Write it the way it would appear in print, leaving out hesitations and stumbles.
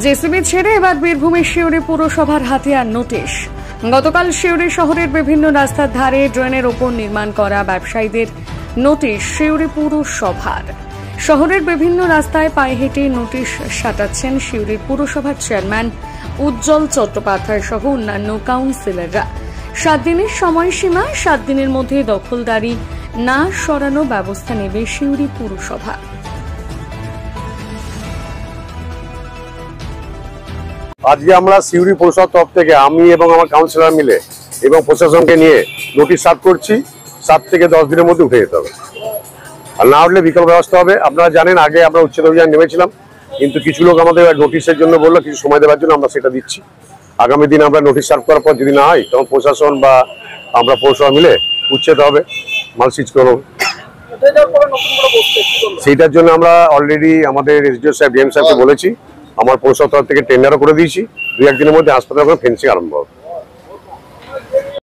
JCB ছেড়ে এবার বীরভূমের সিউড়ি পুরসভার হাতে আর নোটিশ। গতকাল সিউড়ি শহরের বিভিন্ন রাস্তার ধারে ড্রেনের ওপর নির্মাণ করা ব্যবসায়ীদের নোটিশ সিউড়ি পুরসভার। শহরের বিভিন্ন রাস্তায় পায়ে হেঁটে নোটিশ সাঁটাচ্ছেন সিউড়ির পুরসভার চেয়ারম্যান উজ্জ্বল চট্টোপাধ্যায় সহ অন্যান্য কাউন্সিলররা। 7 দিনের সময়সীমা, 7 দিনের মধ্যে দখলদারি না সরানো ব্যবস্থা নেবে সিউড়ি পুরসভা। আজকে আমরা সিউড়ি পৌরসভার তরফ থেকে আমি এবং আমার কাউন্সিলর মিলে এবং প্রশাসনকে নিয়ে নোটিশ সার্ভ করছি। 7 থেকে 10 দিনের মধ্যে উঠে যেতে হবে, আর না উঠলে বিকল্প ব্যবস্থা হবে। আপনারা জানেন আগে আমরা উচ্ছেদ অভিযান নেমেছিলাম, কিন্তু কিছু লোক আমাদের নোটিশের জন্য বললো, কিছু সময় দেওয়ার জন্য আমরা সেটা দিচ্ছি। আগামী দিন আমরা নোটিশ সার্ভ করার পর যদি না হয় তখন প্রশাসন বা আমরা পৌরসভা মিলে উচ্ছেদ হবে, মাল সিজ করবো। সেইটার জন্য আমরা অলরেডি আমাদের এসডিও সাহেব ডিএম সাহেবকে বলেছি, আমার পৌরসভা তরফ থেকে টেন্ডারও করে দিয়েছি। 2-1 দিনের মধ্যে হাসপাতাল ফেন্সিং আরম্ভ হবে।